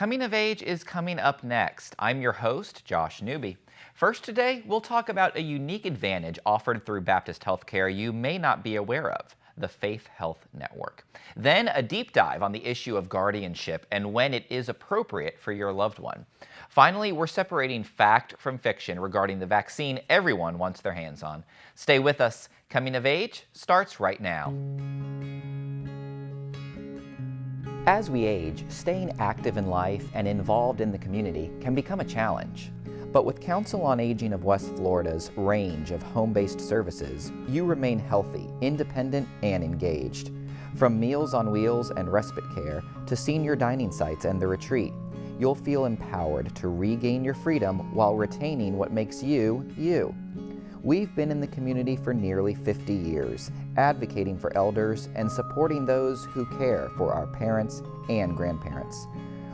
Coming of Age is coming up next. I'm your host, Josh Newby. First today, we'll talk about a unique advantage offered through Baptist Healthcare you may not be aware of, the Faith Health Network. Then a deep dive on the issue of guardianship and when it is appropriate for your loved one. Finally, we're separating fact from fiction regarding the vaccine everyone wants their hands on. Stay with us. Coming of Age starts right now. As we age, staying active in life and involved in the community can become a challenge. But with Council on Aging of West Florida's range of home-based services, you remain healthy, independent, and engaged. From Meals on Wheels and respite care to senior dining sites and the retreat, you'll feel empowered to regain your freedom while retaining what makes you, you. We've been in the community for nearly 50 years, advocating for elders and supporting those who care for our parents and grandparents.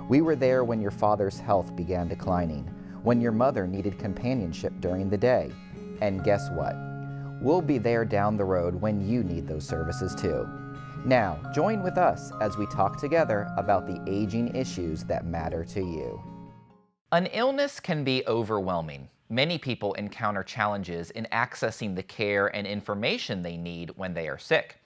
We were there when your father's health began declining, when your mother needed companionship during the day. And guess what? We'll be there down the road when you need those services too. Now, join with us as we talk together about the aging issues that matter to you. An illness can be overwhelming. Many people encounter challenges in accessing the care and information they need when they are sick.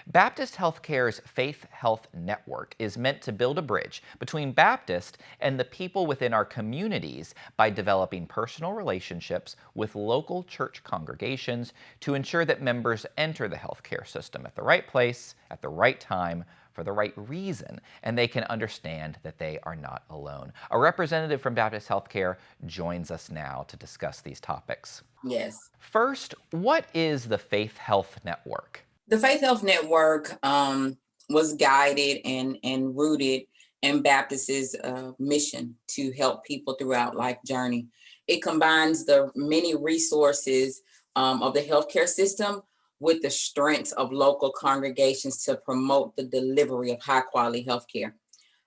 Baptist Healthcare's Faith Health Network is meant to build a bridge between Baptist and the people within our communities by developing personal relationships with local church congregations to ensure that members enter the healthcare system at the right place, at the right time, for the right reason, and they can understand that they are not alone. A representative from Baptist Healthcare joins us now to discuss these topics. Yes. First, what is the Faith Health Network? The Faith Health Network was guided and rooted in Baptist's mission to help people throughout life journey. It combines the many resources of the healthcare system with the strengths of local congregations to promote the delivery of high quality healthcare.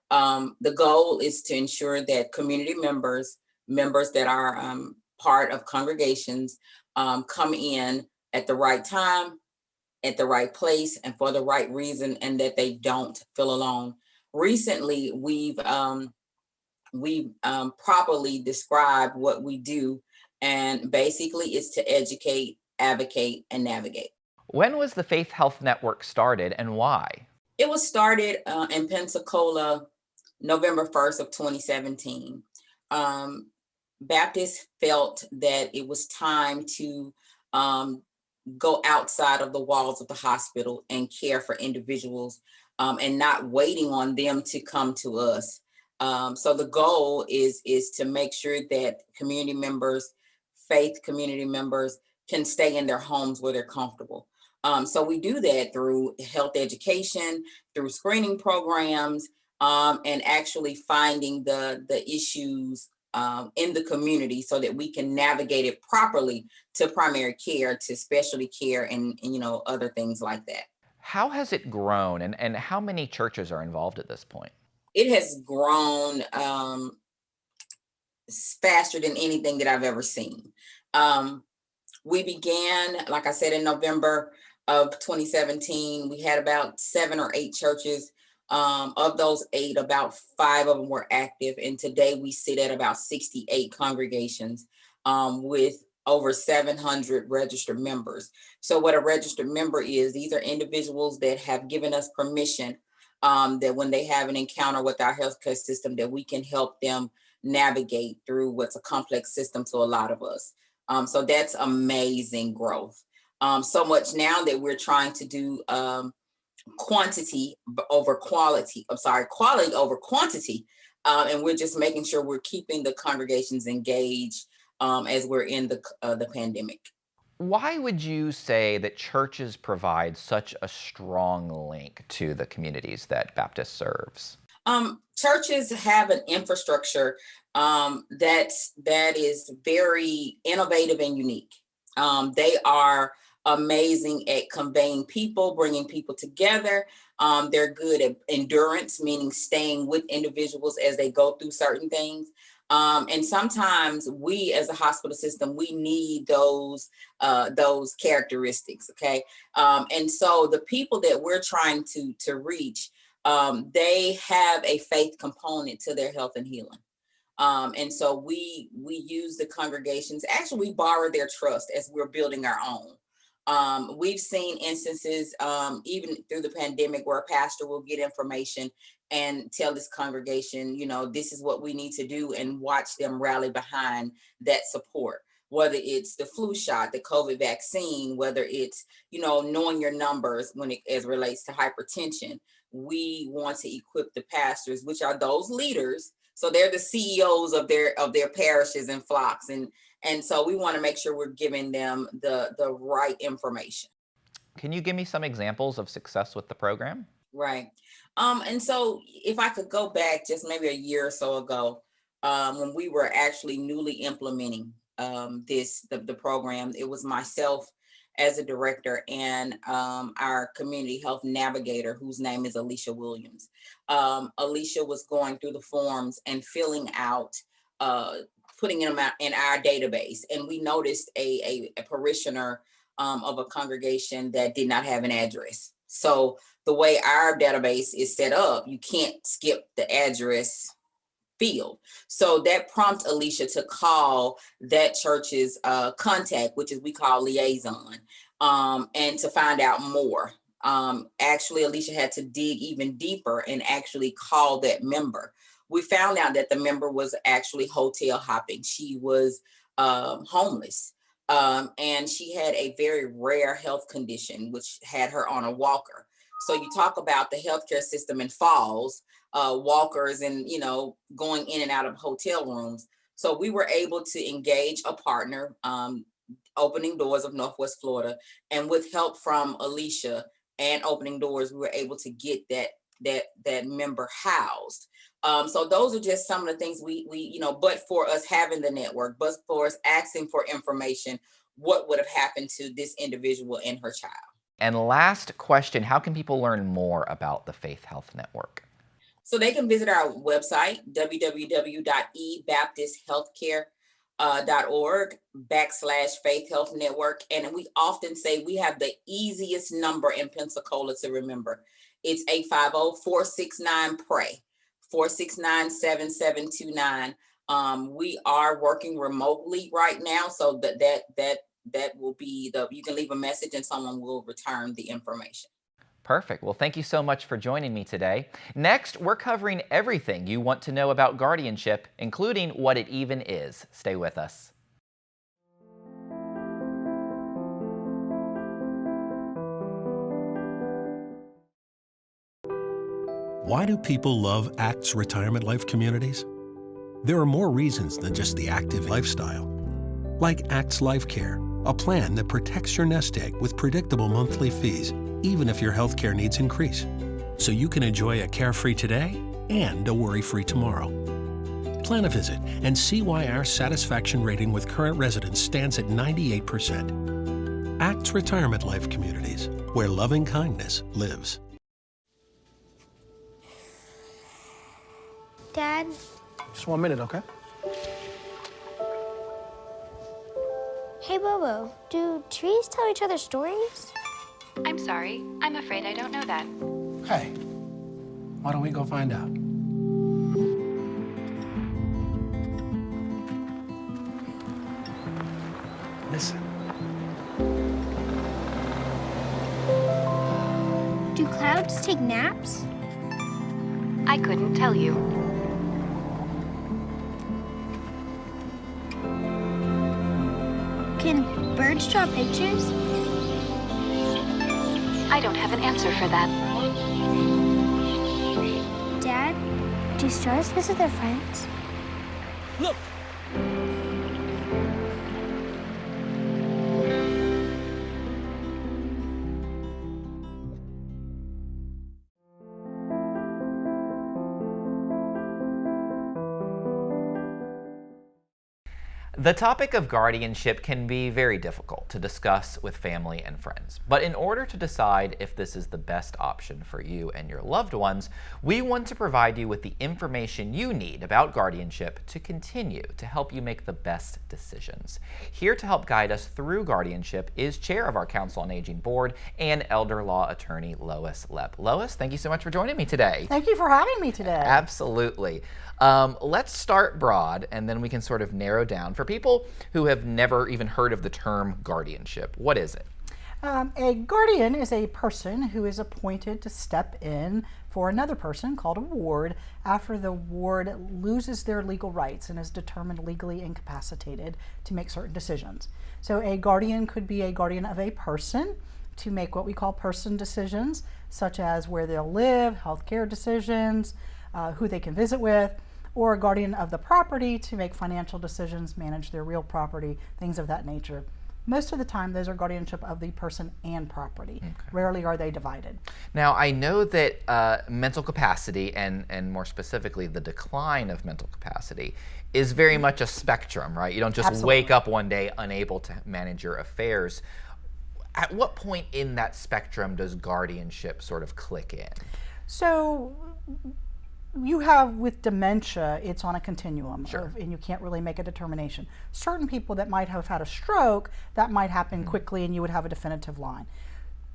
The goal is to ensure that community members that are part of congregations come in at the right time, at the right place, and for the right reason, and that they don't feel alone. Recently, we've properly described what we do, and basically it's to educate, advocate, and navigate. When was the Faith Health Network started and why? It was started in Pensacola, November 1st of 2017. Baptists felt that it was time to go outside of the walls of the hospital and care for individuals and not waiting on them to come to us. So the goal is to make sure that community members, faith community members, can stay in their homes where they're comfortable. So we do that through health education, through screening programs, and actually finding the issues in the community so that we can navigate it properly to primary care, to specialty care, and other things like that. How has it grown and how many churches are involved at this point? It has grown faster than anything that I've ever seen. We began, like I said, in November of 2017. We had about 7 or 8 churches. Of those 8, about 5 of them were active. And today we sit at about 68 congregations with over 700 registered members. So what a registered member is, these are individuals that have given us permission that when they have an encounter with our healthcare system, that we can help them navigate through what's a complex system to a lot of us. So that's amazing growth. So much now that we're trying to do quality over quantity. And we're just making sure we're keeping the congregations engaged as we're in the pandemic. Why would you say that churches provide such a strong link to the communities that Baptist serves? Churches have an infrastructure that is very innovative and unique. They are amazing at conveying people, bringing people together. They're good at endurance, meaning staying with individuals as they go through certain things. And sometimes we, as a hospital system, we need those characteristics. Okay, and so the people that we're trying to reach They have a faith component to their health and healing. And so we use the congregations. Actually, we borrow their trust as we're building our own. We've seen instances, even through the pandemic, where a pastor will get information and tell this congregation, this is what we need to do, and watch them rally behind that support. Whether it's the flu shot, the COVID vaccine, whether it's, knowing your numbers as it relates to hypertension, we want to equip the pastors, which are those leaders. So they're the CEOs of their parishes and flocks. And so we want to make sure we're giving them the right information. Can you give me some examples of success with the program? Right. And so if I could go back just maybe a year or so ago, when we were actually newly implementing the program, it was myself as a director and our community health navigator, whose name is Alicia Williams. Alicia was going through the forms and filling out, putting them out in our database. And we noticed a parishioner of a congregation that did not have an address. So the way our database is set up, you can't skip the address field. So that prompted Alicia to call that church's contact, which is we call liaison, and to find out more. Actually, Alicia had to dig even deeper and actually call that member. We found out that the member was actually hotel hopping. She was homeless. And she had a very rare health condition, which had her on a walker. So you talk about the healthcare system in falls, walkers and, going in and out of hotel rooms. So we were able to engage a partner, Opening Doors of Northwest Florida. And with help from Alicia and Opening Doors, we were able to get that member housed. So those are just some of the things we but for us having the network, but for us asking for information, what would have happened to this individual and her child. And last question, how can people learn more about the Faith Health Network? So they can visit our website, www.ebaptisthealthcare.org/Faith Health Network. And we often say we have the easiest number in Pensacola to remember. It's 850-469-PRAY. 469-7729. We are working remotely right now, so that will be you can leave a message and someone will return the information. Perfect. Well, thank you so much for joining me today. Next, we're covering everything you want to know about guardianship, including what it even is. Stay with us. Why do people love ACT's retirement life communities? There are more reasons than just the active lifestyle. Like ACT's Life Care, a plan that protects your nest egg with predictable monthly fees, even if your healthcare needs increase, so you can enjoy a carefree today and a worry-free tomorrow. Plan a visit and see why our satisfaction rating with current residents stands at 98%. ACT's Retirement Life Communities, where loving kindness lives. Dad? Just 1 minute, okay? Hey, Bobo, do trees tell each other stories? I'm sorry. I'm afraid I don't know that. Hey, why don't we go find out? Listen. Do clouds take naps? I couldn't tell you. Can birds draw pictures? I don't have an answer for that. Dad, do stars visit their friends? Look! The topic of guardianship can be very difficult to discuss with family and friends. But in order to decide if this is the best option for you and your loved ones, we want to provide you with the information you need about guardianship to continue to help you make the best decisions. Here to help guide us through guardianship is Chair of our Council on Aging Board and Elder Law Attorney Lois Lepp. Lois, thank you so much for joining me today. Thank you for having me today. Absolutely. Let's start broad, and then we can sort of narrow down. For people who have never even heard of the term guardianship, what is it? A guardian is a person who is appointed to step in for another person, called a ward, after the ward loses their legal rights and is determined legally incapacitated to make certain decisions. So a guardian could be a guardian of a person to make what we call person decisions, such as where they'll live, healthcare decisions, who they can visit with, or a guardian of the property to make financial decisions, manage their real property, things of that nature. Most of the time, those are guardianship of the person and property. Okay. Rarely are they divided. Now, I know that mental capacity, and more specifically, the decline of mental capacity, is very much a spectrum, right? You don't just Absolutely. wake up one day unable to manage your affairs. At what point in that spectrum does guardianship sort of click in? So, you have with dementia, it's on a continuum, Sure. and you can't really make a determination. Certain people that might have had a stroke, that might happen quickly and you would have a definitive line.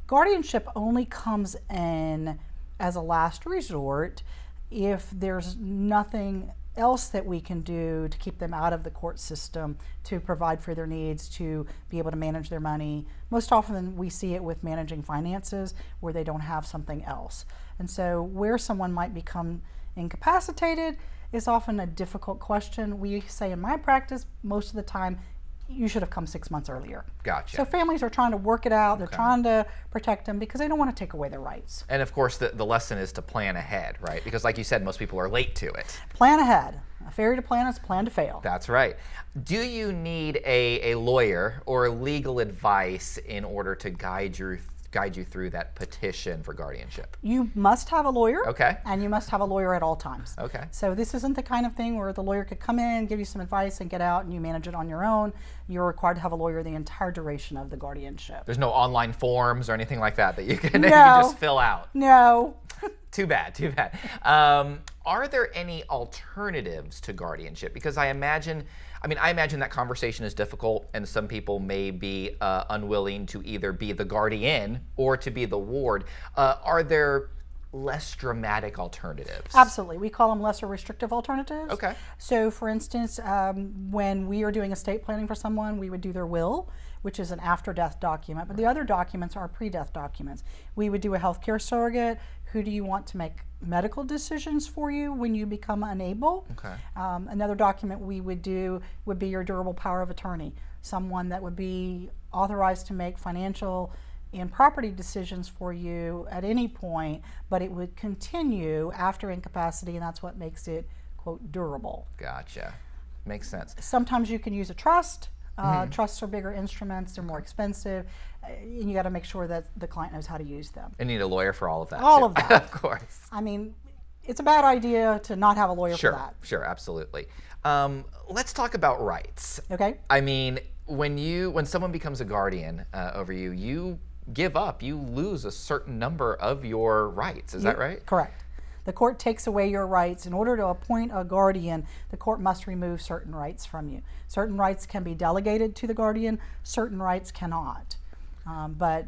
Guardianship only comes in as a last resort if there's nothing else that we can do to keep them out of the court system, to provide for their needs, to be able to manage their money. Most often we see it with managing finances where they don't have something else. And so where someone might become incapacitated is often a difficult question. We say in my practice, most of the time, you should have come 6 months earlier. Gotcha. So families are trying to work it out. They're trying to protect them because they don't want to take away their rights. And of course, the lesson is to plan ahead, right? Because like you said, most people are late to it. Plan ahead. A failure to plan is a plan to fail. That's right. Do you need a lawyer or legal advice in order to guide you through that petition for guardianship? You must have a lawyer. Okay. And you must have a lawyer at all times. Okay. So this isn't the kind of thing where the lawyer could come in, give you some advice, and get out and you manage it on your own. You're required to have a lawyer the entire duration of the guardianship. There's no online forms or anything like that you can No. you just fill out. No. Too bad, too bad. Are there any alternatives to guardianship? Because I imagine that conversation is difficult, and some people may be unwilling to either be the guardian or to be the ward. Are there less dramatic alternatives? Absolutely. We call them lesser restrictive alternatives. Okay. So for instance, when we are doing estate planning for someone, we would do their will, which is an after-death document, but the other documents are pre-death documents. We would do a healthcare surrogate. Who do you want to make medical decisions for you when you become unable? Okay. Another document we would do would be your durable power of attorney, someone that would be authorized to make financial and property decisions for you at any point, but it would continue after incapacity, and that's what makes it, quote, durable. Gotcha. Makes sense. Sometimes you can use a trust. Trusts are bigger instruments, they're more expensive, and you got to make sure that the client knows how to use them. And need a lawyer for all of that. All too. of that. Of course. I mean, it's a bad idea to not have a lawyer for that. Sure, absolutely. Let's talk about rights. Okay. I mean, when someone becomes a guardian over you, you give up, you lose a certain number of your rights. Is that right? Correct. The court takes away your rights. In order to appoint a guardian, the court must remove certain rights from you. Certain rights can be delegated to the guardian, certain rights cannot. But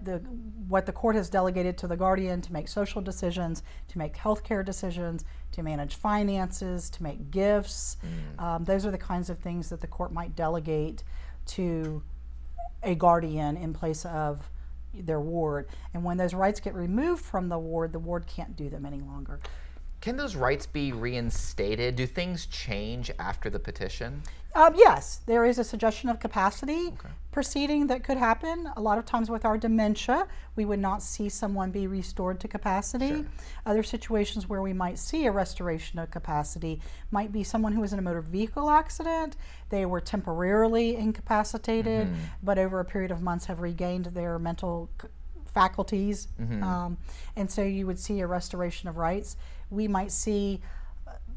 what the court has delegated to the guardian to make social decisions, to make healthcare decisions, to manage finances, to make gifts, those are the kinds of things that the court might delegate to a guardian in place of their ward. And when those rights get removed from the ward can't do them any longer. Can those rights be reinstated? Do things change after the petition? Yes, there is a suggestion of capacity proceeding that could happen. A lot of times with our dementia, we would not see someone be restored to capacity. Sure. Other situations where we might see a restoration of capacity might be someone who was in a motor vehicle accident. They were temporarily incapacitated, but over a period of months have regained their mental faculties. And so you would see a restoration of rights. We might see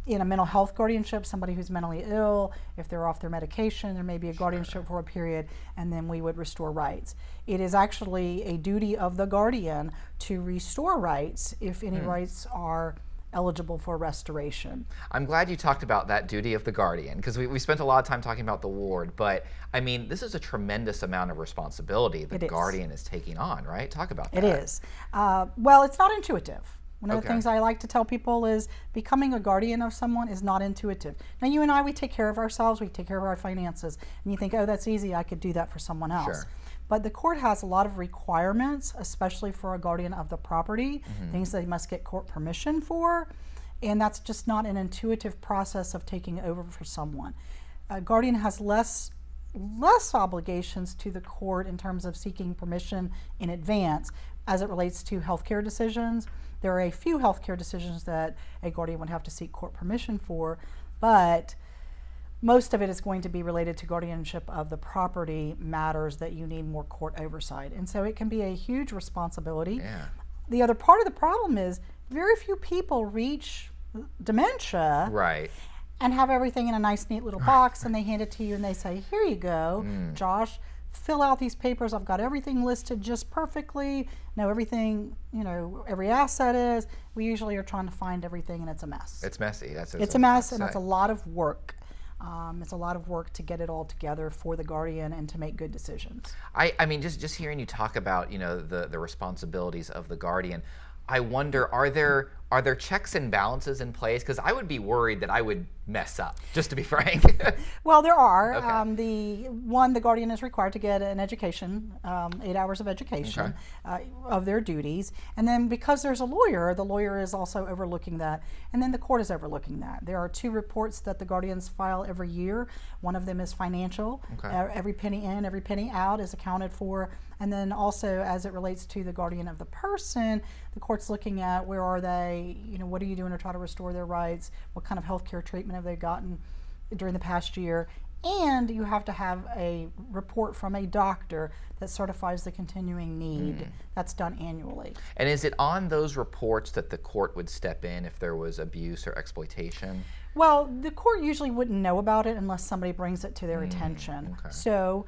In a mental health guardianship, somebody who's mentally ill, if they're off their medication, there may be a guardianship for a period, and then we would restore rights. It is actually a duty of the guardian to restore rights if any rights are eligible for restoration. I'm glad you talked about that duty of the guardian, because we spent a lot of time talking about the ward, but I mean, this is a tremendous amount of responsibility the guardian is taking on, right? Talk about that. It is. Well, it's not intuitive. One of the things I like to tell people is becoming a guardian of someone is not intuitive. Now, you and I, we take care of ourselves, we take care of our finances, and you think, oh, that's easy, I could do that for someone else. Sure. But the court has a lot of requirements, especially for a guardian of the property, things they must get court permission for, and that's just not an intuitive process of taking over for someone. A guardian has less obligations to the court in terms of seeking permission in advance as it relates to healthcare decisions. There are a few healthcare decisions that a guardian would have to seek court permission for, but most of it is going to be related to guardianship of the property matters that you need more court oversight. And so it can be a huge responsibility. Yeah. The other part of the problem is very few people reach dementia and have everything in a nice, neat little box, and they hand it to you and they say, here you go, Josh, fill out these papers. I've got everything listed just perfectly, know everything, every asset is. We usually are trying to find everything, and it's a mess. It's messy. It's a mess, and it's a lot of work. It's a lot of work to get it all together for the guardian and to make good decisions. I mean, just hearing you talk about, the responsibilities of the guardian, I wonder, are there checks and balances in place? Because I would be worried that I would mess up, just to be frank. Well, there are. Okay. The guardian is required to get an education, 8 hours of education of their duties. And then because there's a lawyer, the lawyer is also overlooking that. And then the court is overlooking that. There are 2 reports that the guardians file every year. One of them is financial. Every penny in, every penny out is accounted for. And then also, as it relates to the guardian of the person, the court's looking at where are they, what are you doing to try to restore their rights? What kind of health care treatment have they gotten during the past year? And you have to have a report from a doctor that certifies the continuing need. That's done annually. And is it on those reports that the court would step in if there was abuse or exploitation? Well, the court usually wouldn't know about it unless somebody brings it to their attention. So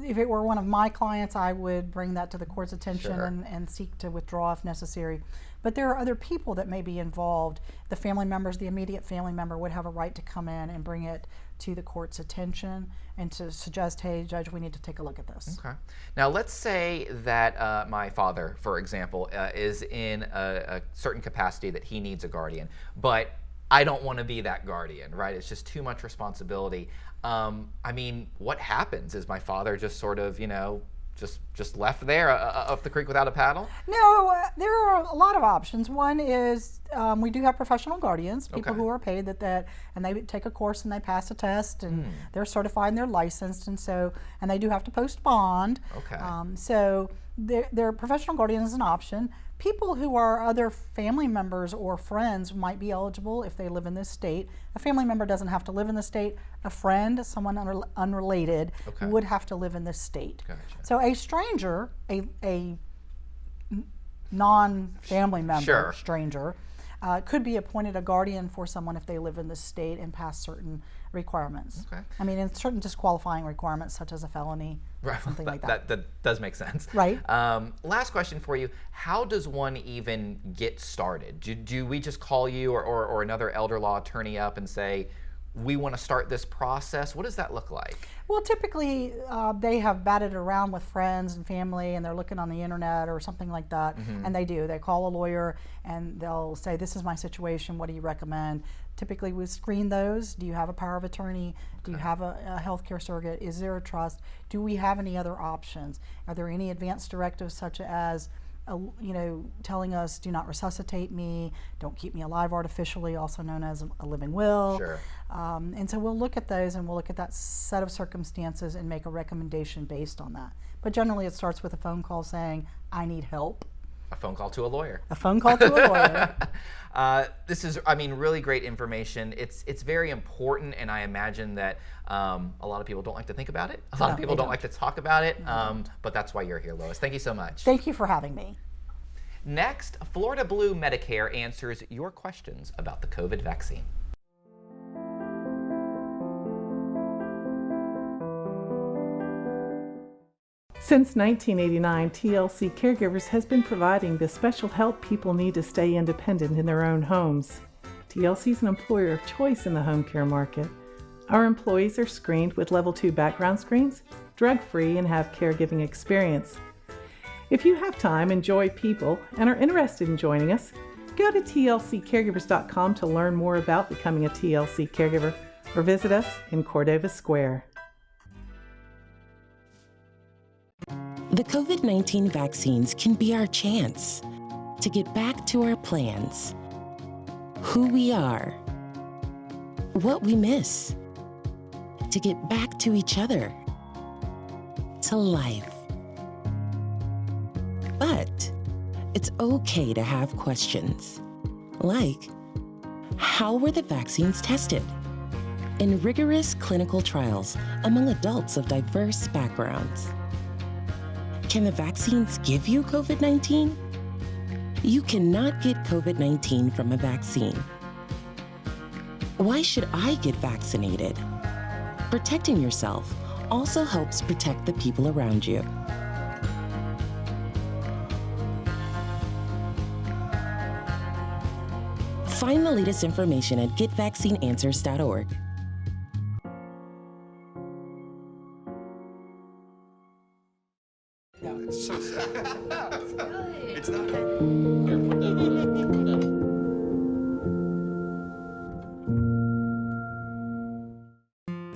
if it were one of my clients, I would bring that to the court's attention and seek to withdraw if necessary. But there are other people that may be involved. The family members, the immediate family member would have a right to come in and bring it to the court's attention and to suggest, hey, Judge, we need to take a look at this. Okay. Now, let's say that my father, for example, is in a certain capacity that he needs a guardian, but I don't want to be that guardian, right? It's just too much responsibility. I mean, what happens? Is my father just sort of, just left there up the creek without a paddle? No, there are a lot of options. One is we do have professional guardians, people who are paid and they take a course and they pass a test and they're certified and they're licensed, and they do have to post bond. So their professional guardian is an option. People who are other family members or friends might be eligible if they live in this state. A family member doesn't have to live in the state. A friend, someone unrelated, would have to live in this state. So a stranger, a non-family member, stranger, could be appointed a guardian for someone if they live in this state and pass certain requirements. I mean, in certain disqualifying requirements, such as a felony, something like that. That does make sense. Right. Last question for you. How does one even get started? Do we just call you or another elder law attorney up and say, we want to start this process? What does that look like? Well, typically they have batted around with friends and family and they're looking on the internet or something like that, and they call a lawyer and they'll say, this is my situation, what do you recommend? Typically we screen those. Do you have a power of attorney? Do you have a healthcare surrogate? Is there a trust? Do we have any other options? Are there any advance directives such as telling us, do not resuscitate me, don't keep me alive artificially, also known as a living will. And so we'll look at those and we'll look at that set of circumstances and make a recommendation based on that. But generally it starts with a phone call saying, I need help. A phone call to a lawyer. A phone call to a lawyer. This is, really great information. It's very important, and I imagine that a lot of people don't like to think about it. A lot of people don't like to talk about it, but that's why you're here, Lois. Thank you so much. Thank you for having me. Next, Florida Blue Medicare answers your questions about the COVID vaccine. Since 1989, TLC Caregivers has been providing the special help people need to stay independent in their own homes. TLC is an employer of choice in the home care market. Our employees are screened with level 2 background screens, drug-free, and have caregiving experience. If you have time, enjoy people, and are interested in joining us, go to tlccaregivers.com to learn more about becoming a TLC caregiver, or visit us in Cordova Square. The COVID-19 vaccines can be our chance to get back to our plans, who we are, what we miss, to get back to each other, to life. But it's okay to have questions, like, how were the vaccines tested? In rigorous clinical trials among adults of diverse backgrounds. Can the vaccines give you COVID-19? You cannot get COVID-19 from a vaccine. Why should I get vaccinated? Protecting yourself also helps protect the people around you. Find the latest information at getvaccineanswers.org. It's so sad. It's not.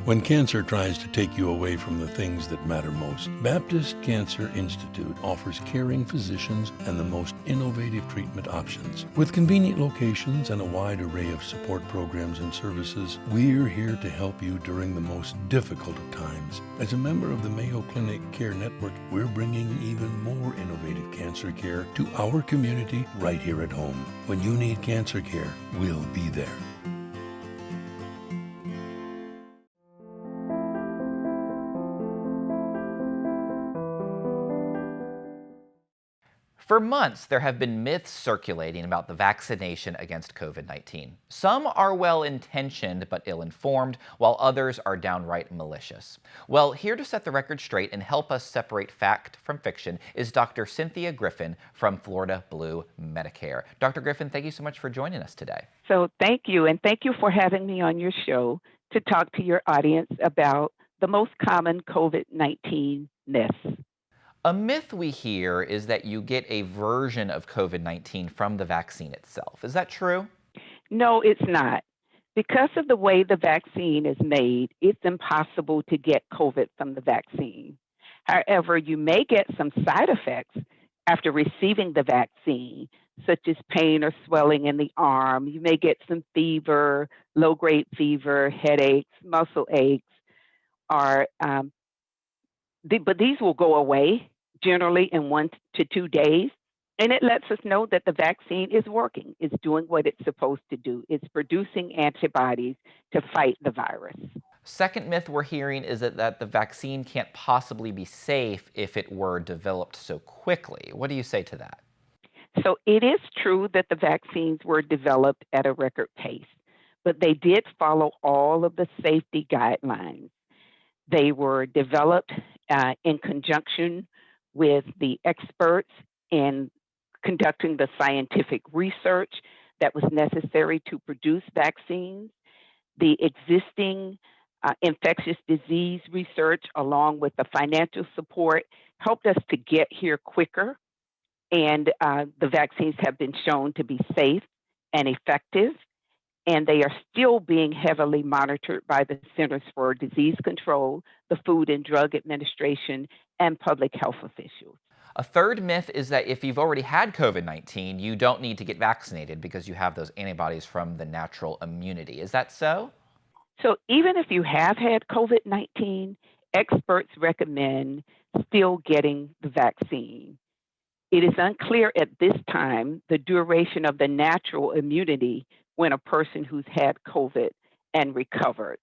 When cancer tries to take you away from the things that matter most, Baptist Cancer Institute offers caring physicians and the most innovative treatment options. With convenient locations and a wide array of support programs and services, we're here to help you during the most difficult of times. As a member of the Mayo Clinic Care Network, we're bringing even more innovative cancer care to our community right here at home. When you need cancer care, we'll be there. For months, there have been myths circulating about the vaccination against COVID-19. Some are well-intentioned but ill-informed, while others are downright malicious. Well, here to set the record straight and help us separate fact from fiction is Dr. Cynthia Griffin from Florida Blue Medicare. Dr. Griffin, thank you so much for joining us today. So thank you, and thank you for having me on your show to talk to your audience about the most common COVID-19 myths. A myth we hear is that you get a version of COVID-19 from the vaccine itself. Is that true? No, it's not. Because of the way the vaccine is made, it's impossible to get COVID from the vaccine. However, you may get some side effects after receiving the vaccine, such as pain or swelling in the arm. You may get some fever, low-grade fever, headaches, muscle aches, but these will go away generally in 1 to 2 days. And it lets us know that the vaccine is working. It's doing what it's supposed to do. It's producing antibodies to fight the virus. Second myth we're hearing is that the vaccine can't possibly be safe if it were developed so quickly. What do you say to that? So it is true that the vaccines were developed at a record pace, but they did follow all of the safety guidelines. They were developed in conjunction with the experts in conducting the scientific research that was necessary to produce vaccines. The existing infectious disease research, along with the financial support, helped us to get here quicker. And the vaccines have been shown to be safe and effective. And they are still being heavily monitored by the Centers for Disease Control, the Food and Drug Administration, and public health officials. A third myth is that if you've already had COVID-19, you don't need to get vaccinated because you have those antibodies from the natural immunity. Is that so? So even if you have had COVID-19, experts recommend still getting the vaccine. It is unclear at this time the duration of the natural immunity when a person who's had COVID and recovered.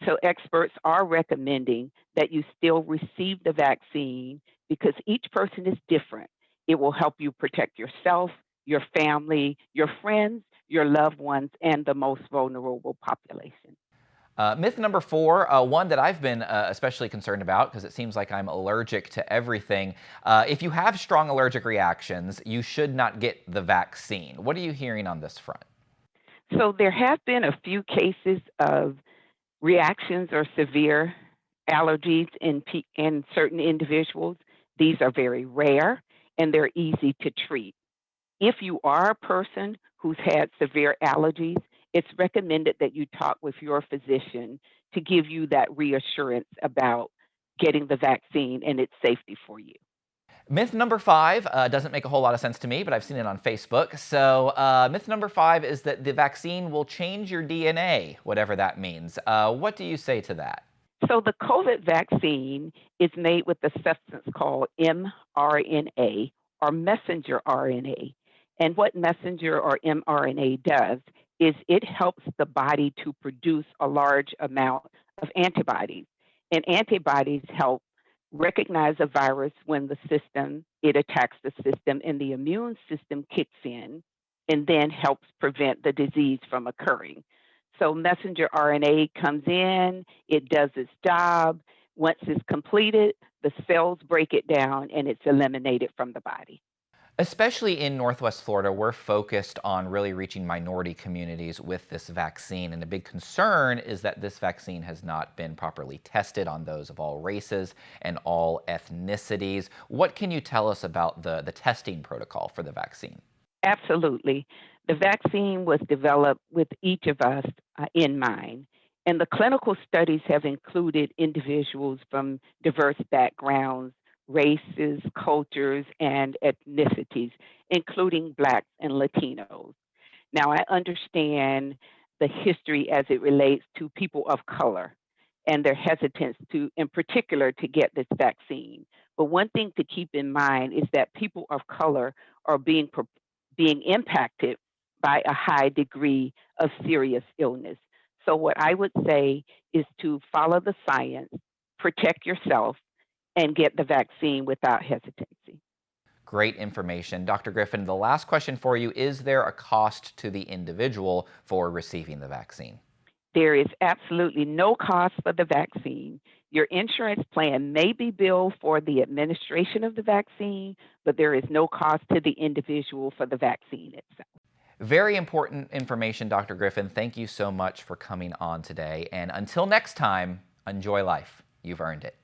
So experts are recommending that you still receive the vaccine because each person is different It will help you protect yourself, your family, your friends, your loved ones, and the most vulnerable population. Myth number 4, one that I've been especially concerned about because it seems like I'm allergic to everything. If you have strong allergic reactions, you should not get the vaccine. What are you hearing on this front? So there have been a few cases of reactions or severe allergies in certain individuals. These are very rare and they're easy to treat. If you are a person who's had severe allergies, it's recommended that you talk with your physician to give you that reassurance about getting the vaccine and its safety for you. Myth number 5 doesn't make a whole lot of sense to me, but I've seen it on Facebook. So myth number 5 is that the vaccine will change your DNA, whatever that means. What do you say to that? So the COVID vaccine is made with a substance called mRNA or messenger RNA. And what messenger or mRNA does is it helps the body to produce a large amount of antibodies. And antibodies help recognize a virus when it attacks the system and the immune system kicks in and then helps prevent the disease from occurring. So messenger RNA comes in, it does its job. Once it's completed, the cells break it down and it's eliminated from the body. Especially in Northwest Florida, we're focused on really reaching minority communities with this vaccine. And a big concern is that this vaccine has not been properly tested on those of all races and all ethnicities. What can you tell us about the testing protocol for the vaccine? Absolutely. The vaccine was developed with each of us in mind. And the clinical studies have included individuals from diverse backgrounds, races, cultures, and ethnicities, including Blacks and Latinos. Now, I understand the history as it relates to people of color and their hesitance in particular, to get this vaccine. But one thing to keep in mind is that people of color are being impacted by a high degree of serious illness. So what I would say is to follow the science, protect yourself, and get the vaccine without hesitancy. Great information. Dr. Griffin, the last question for you, is there a cost to the individual for receiving the vaccine? There is absolutely no cost for the vaccine. Your insurance plan may be billed for the administration of the vaccine, but there is no cost to the individual for the vaccine itself. Very important information, Dr. Griffin. Thank you so much for coming on today. And until next time, enjoy life. You've earned it.